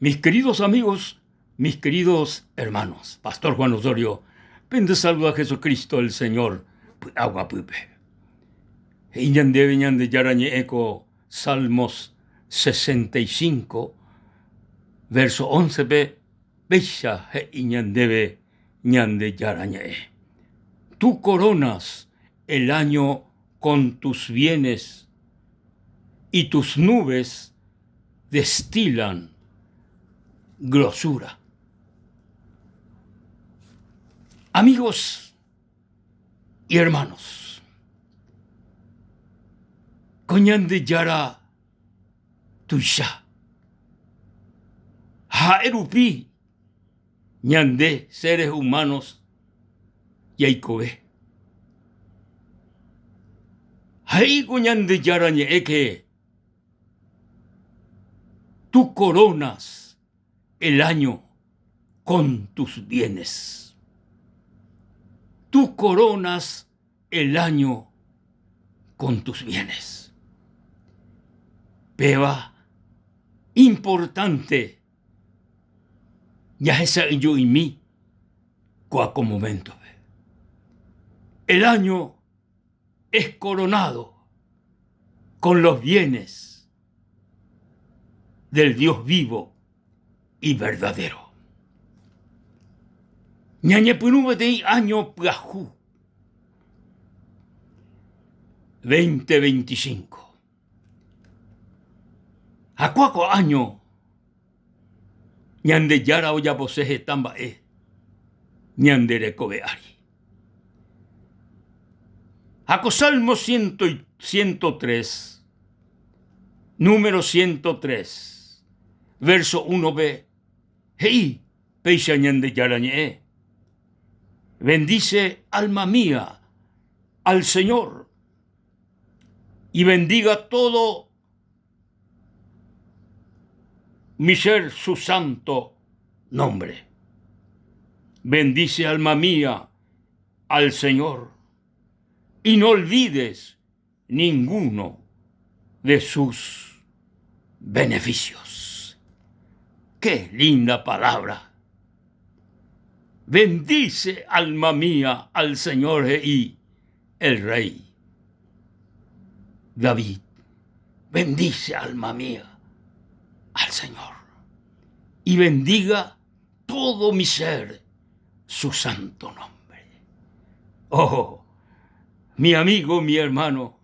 Mis queridos amigos, mis queridos hermanos, Pastor Juan Osorio, pende saludo a Jesucristo el Señor, agua pupe. Iñande ñande yarañe eco, Salmos 65, verso 11b, Besha he iñandebe ñande yarañe. Tú coronas el año con tus bienes y tus nubes destilan grosura. Amigos y hermanos, coñande yara tuisha, haerupi, ñande seres humanos yaikobe. Haigo ñande yara ñeeke, tú coronas el año con tus bienes. Tú coronas el año con tus bienes. Peba, importante, ya esa yo y mí, cuaco momento. El año es coronado con los bienes del Dios vivo y verdadero. Ñañepunube de año Plajú 2025. Acuaco año ñande yara oya boseje tambae ñande recobeari. Aco Salmo 103, número 103, verso 1b. Hei, peisha ñande yarañe. Bendice, alma mía, al Señor, y bendiga todo mi ser su santo nombre. Bendice, alma mía, al Señor, y no olvides ninguno de sus beneficios. ¡Qué linda palabra! Bendice, alma mía, al Señor y el Rey David. Bendice, alma mía, al Señor. Y bendiga todo mi ser su santo nombre. Oh, mi amigo, mi hermano,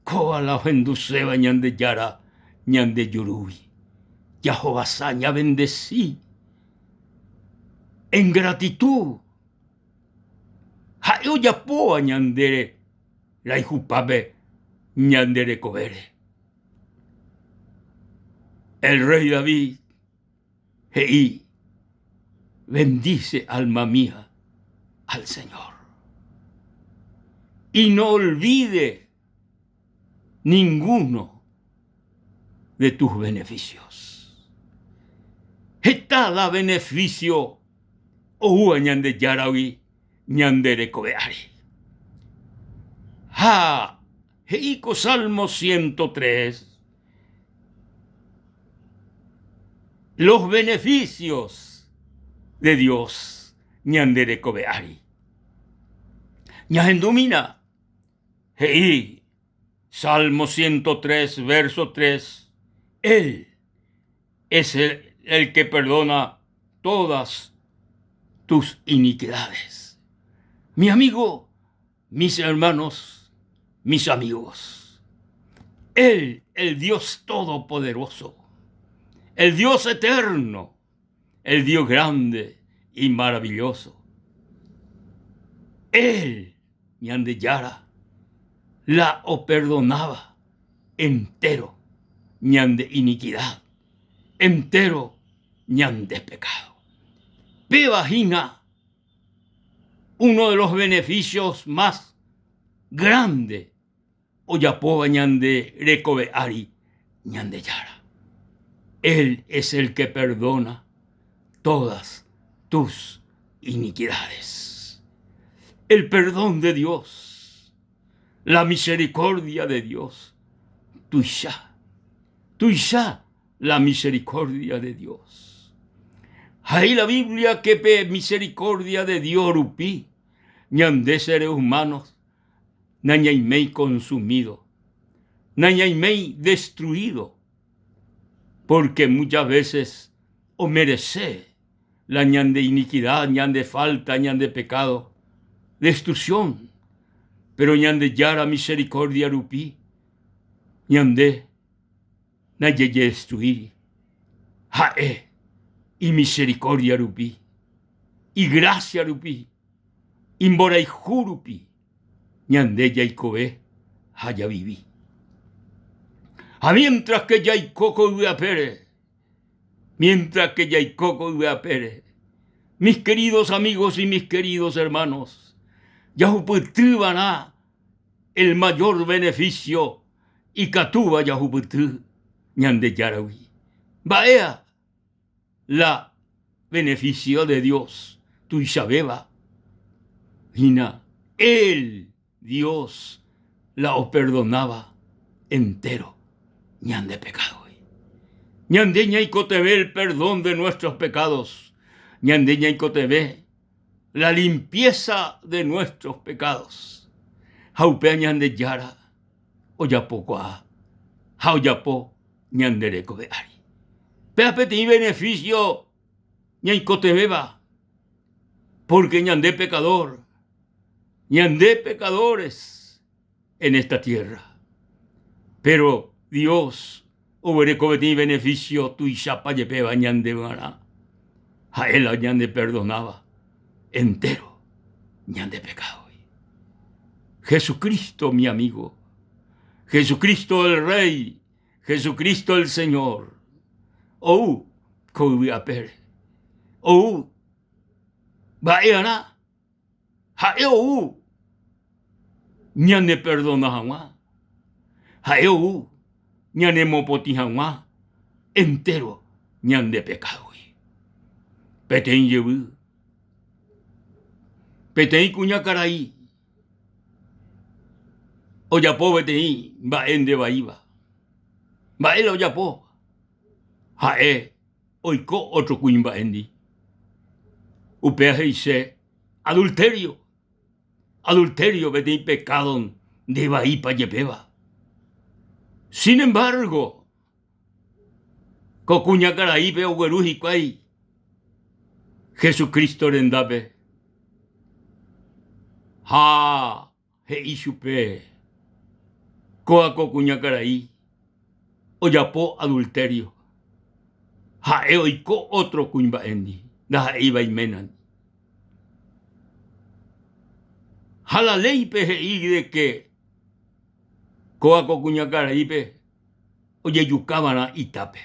koa la benduceba ñande yara, ñande yurubi. Yahová saña bendecí. En gratitud, hayo yapoa ñandere, la ijupabe ñandere cobere. El rey David, hei, bendice alma mía al Señor. Y no olvide ninguno de tus beneficios. Está la beneficio o ñande yarawi ñandere cobeari. Ha, heiko Salmo 103. Los beneficios de Dios ñandere cobeari. Ñahendumina, hei, Salmo 103, verso 3. Él es el que perdona todas tus iniquidades. Mi amigo, mis hermanos, mis amigos. Él, el Dios todopoderoso, el Dios eterno, el Dios grande y maravilloso. Él, ñande yara, la o perdonaba entero, ñande iniquidad, entero, ñande pecado. Pebajina, uno de los beneficios más grandes, oyapoba ñande recobeari, ñande yara. Él es el que perdona todas tus iniquidades. El perdón de Dios, la misericordia de Dios, tuisha, la misericordia de Dios. Ahí la Biblia que pe misericordia de Dios rupi, ñande seres humanos, nañaimei consumido, nañaimei destruido, porque muchas veces o merece la ñande iniquidad, ñande falta, ñande pecado, destrucción, pero ñande yara misericordia rupi, ñande nañeye destruir, jae, y misericordia rupi, y gracia rupi, y moraiju rupi, ñande yaikobe, haya viví. A mientras que yaikoko uapere, mientras que yaikoko uapere, mis queridos amigos y mis queridos hermanos, yahuputribana el mayor beneficio y catuba yahuputru ñande yarawi. Baea la beneficio de Dios, tu Isabeba. Hina, él, Dios, la os perdonaba entero, ñande pecado. Ñande ñaicotebe el perdón de nuestros pecados, ñande ñaicotebe la limpieza de nuestros pecados. Jaupea ñande yara, oyapocoa, jauyapo ñande recobeari. Peapeti beneficio ñaicotebeba, porque ñande pecador, ñande pecadores en esta tierra. Pero Dios oberecobeti beneficio tu isapa yepeba ñande vana. A él ñande perdonaba entero, ñande pecado. Jesucristo, mi amigo, Jesucristo el Rey, Jesucristo el Señor. Oh, coiviapere. Oh, vaeana. Jaeu, ñande perdona jamás. Jaeu, ñande mopoti jamás. Entero, ñande pecado. Petén yebu. Petén cuñacaraí. Oyapo betei, baen de baiba. Bael oyapo. Jae, oiko otro cuin baendi. Upea dice, adulterio. Adulterio betei pecado de baipa yepeba. Sin embargo, cocuñacaraí pe ogueruji cuay. Jesucristo rendabe. Ha, he ishupe. Coaco cuñacaraí. Oyapo adulterio. Ha eoico otro cuimbaendi. Da iba y menan. Ha la ley pe de que coaco cuñacaraí pe. Oye yucábana y tape.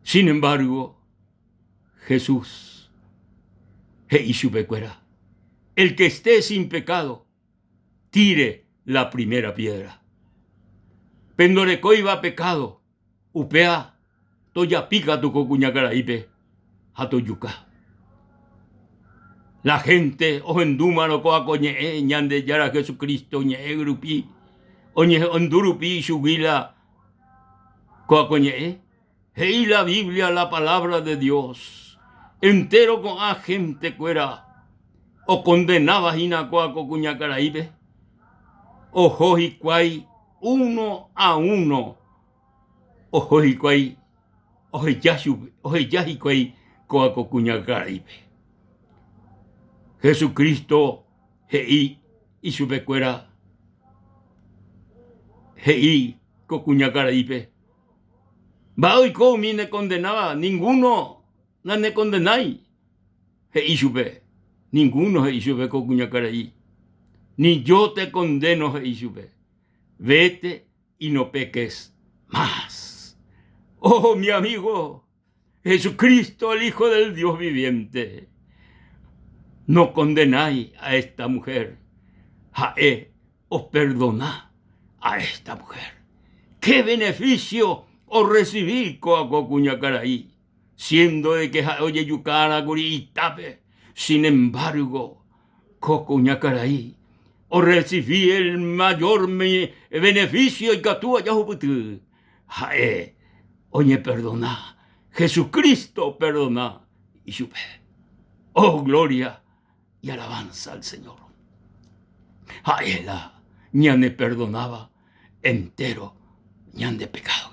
Sin embargo, Jesús, he ishupe cuera. El que esté sin pecado, tire la primera piedra. Pendorecoiba pecado, upea, toya pica tu cocuñacaraipe, hatoyuca. La gente, ojenduma no coa coñe, ñande yara Jesucristo, ñe grupi, oñe ondurupi, shugila, coa coñe, hei la Biblia, la palabra de Dios, entero con a gente cuera. O condenaba hina coaco cuñacaraibe, o jojicuay uno a uno, o jojicuay, o joyajicuay coaco cuñacaraibe. Jesucristo, hei y su pecuera, hei cocuñacaraibe. Va hoy comi ne condenaba, ninguno no ne condenáis, hei supe. Ninguno se hizo con cuñacaraí. Ni yo te condeno se hizo. Vete y no peques más. Oh, mi amigo, Jesucristo, el Hijo del Dios viviente. No condenáis a esta mujer. Jae, os perdoná a esta mujer. ¿Qué beneficio os recibí con cuñacaraí? Siendo de que oye yucara guri y tape. Sin embargo, cocuñacaraí, o recibí el mayor beneficio y catúa yahuputu. Jae, oye, perdona. Jesucristo perdona. Y supe. Oh, gloria y alabanza al Señor. A él ñande perdonaba entero, ñande pecado.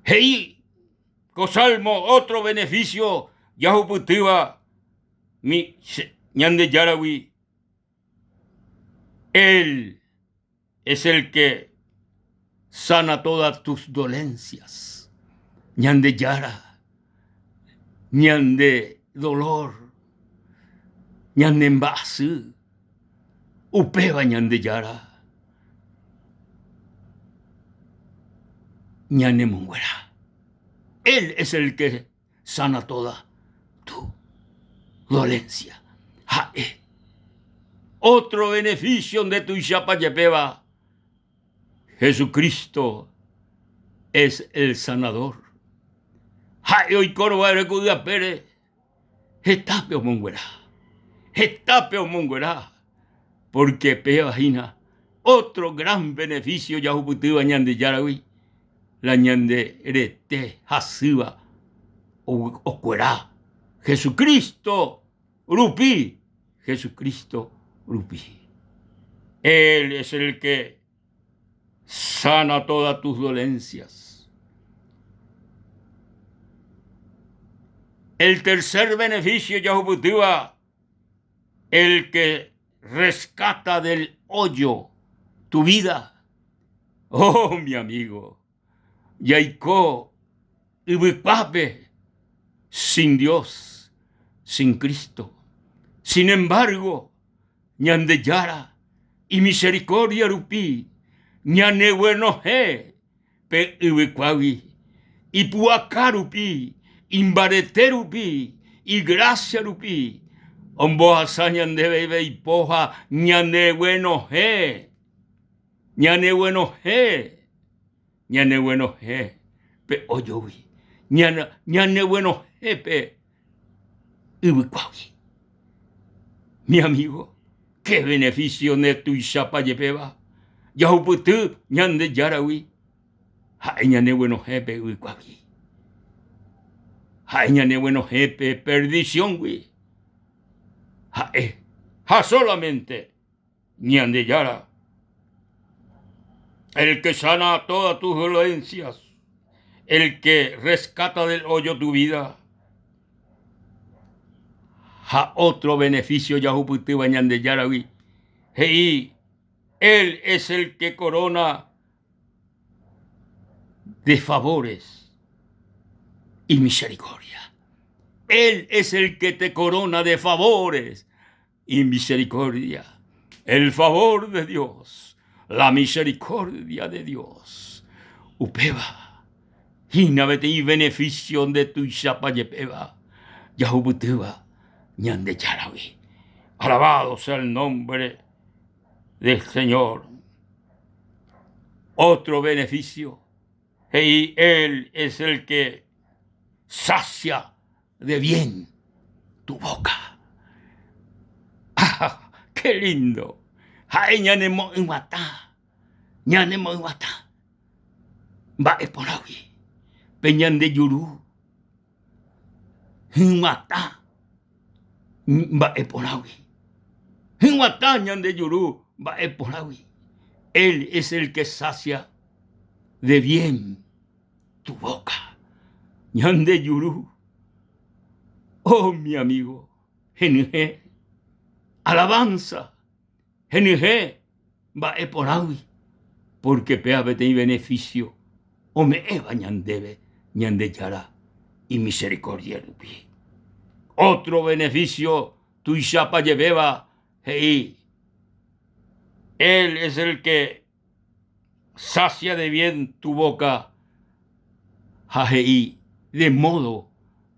Hey, cosalmo otro beneficio, yahuputiva, mi ñande yarawi. Él es el que sana todas tus dolencias. Ñande yara, ñande dolor, ñande envasu, upeba ñande yara. Ñane munguera. Él es el que sana toda tu dolencia. Jae. Otro beneficio de tu Ishapayepeba. Jesucristo es el sanador. Jae hoy corva cuida pere. Getape o munguera. Getape o munguera. Porque peajina. Otro gran beneficio yahuputiva ñande yarawi. La ñande erete hasiva o cuerá. Jesucristo rupi. Jesucristo rupi. Él es el que sana todas tus dolencias. El tercer beneficio, Yahuputiva, el que rescata del hoyo tu vida. Oh, mi amigo. Yaiko, Ibipape, sin Dios, sin Cristo. Sin embargo, ñandeyara y misericordia rupi, ñane bueno he, pe Ibicuavi, y puacarupi, imbareterupi, y gracia rupi, omboasa ñandebebe y poja, ñane bueno he, ñane bueno he. Ñane bueno he, pe oyovi, ñane bueno he, pe ibicuavi. Mi amigo, qué beneficio de tu Ishapayepeba. Yahuputu, ñande yarawi. Hay ñane bueno he, pe ibicuavi. Hay ñane bueno he, pe perdición, wi. Ha solamente ñande yara. El que sana todas tus dolencias, el que rescata del hoyo tu vida. Ha otro beneficio, Yahuputiva ñande yarawi. Hey, él es el que corona de favores y misericordia. Él es el que te corona de favores y misericordia. El favor de Dios. La misericordia de Dios. Upeba. Hinabete y beneficio de tu Ishapayepeba. Yahuputiva. Ñande yarawi. Alabado sea el nombre del Señor. Otro beneficio. Y Él es el que sacia de bien tu boca. ¡Ah, qué lindo! Hae ñane mo iwata. Ñane mo iwata. Va eporawi. Peñande yuru. Hinwata. Va eporawi. Hinwata ñande yuru. Va eporawi. Él es el que sacia de bien tu boca. Ñande yuru. Oh, mi amigo. Genuje. Alabanza. Genuje va eporawi, porque peabete y beneficio, o me eva ñandebe, ñandeyara y misericordia rupi. Otro beneficio, tu Ishapayepeba, hei. Él es el que sacia de bien tu boca, jajei, de modo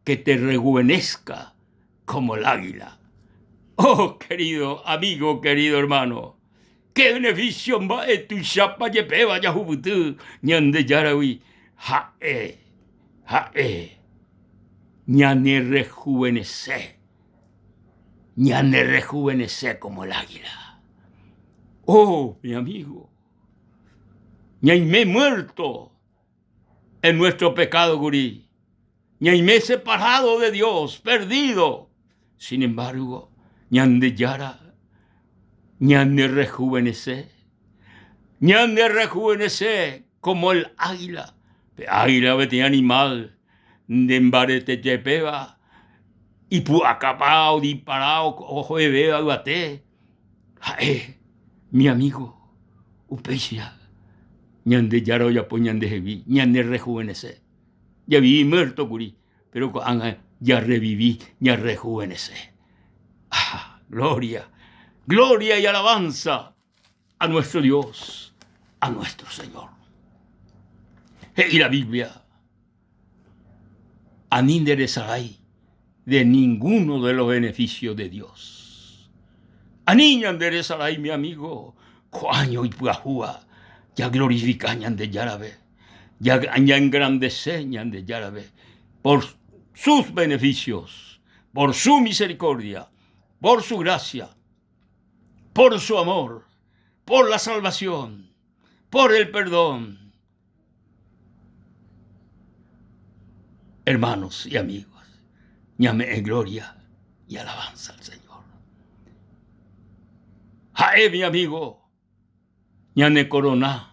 que te rejuvenezca como el águila. Oh, querido amigo, querido hermano, qué beneficio va tu Ishapayepeba Yahuputu, ñande yarawi, jae, ñane rejuvenece como el águila. Oh, mi amigo, ñaime muerto, en nuestro pecado, gurí. Ñaime separado de Dios, perdido. Sin embargo, ñande yara, ñande rejuvenece como el águila. Águila vete animal, de embarete tepeba, y pu acapao, disparao, ojo de beba, bate. Jae, mi amigo, upecia, ñande yaro ya po ñande hebi, ñande rejuvenece. Ya viví muerto, gurí, pero ya reviví, ya rejuvenece. Ah, gloria, gloria y alabanza a nuestro Dios, a nuestro Señor. Y la Biblia, aninderezaray de ninguno de los beneficios de Dios. Aniña enderezaray, mi amigo, coaño y puajúa, ya glorificañan de Yarabe, ya engrandeceñan de Yarabe, por sus beneficios, por su misericordia, por su gracia, por su amor, por la salvación, por el perdón. Hermanos y amigos, llame en gloria y alabanza al Señor. Jae, mi amigo, ñane corona,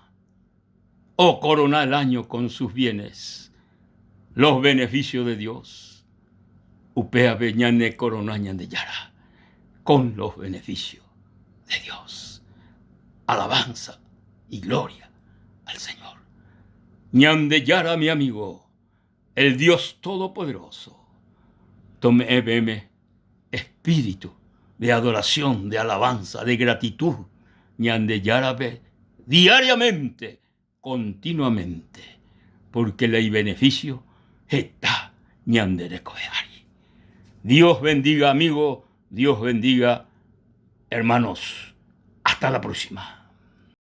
o corona el año con sus bienes, los beneficios de Dios. Upea ñane corona ñande yara, con los beneficios de Dios. Alabanza y gloria al Señor. Ñande yara, mi amigo, el Dios Todopoderoso, tome espíritu de adoración, de alabanza, de gratitud, ñande yarabe, diariamente, continuamente, porque el beneficio está ñande de coeari. Dios bendiga, amigo, Dios bendiga, hermanos. Hasta la próxima.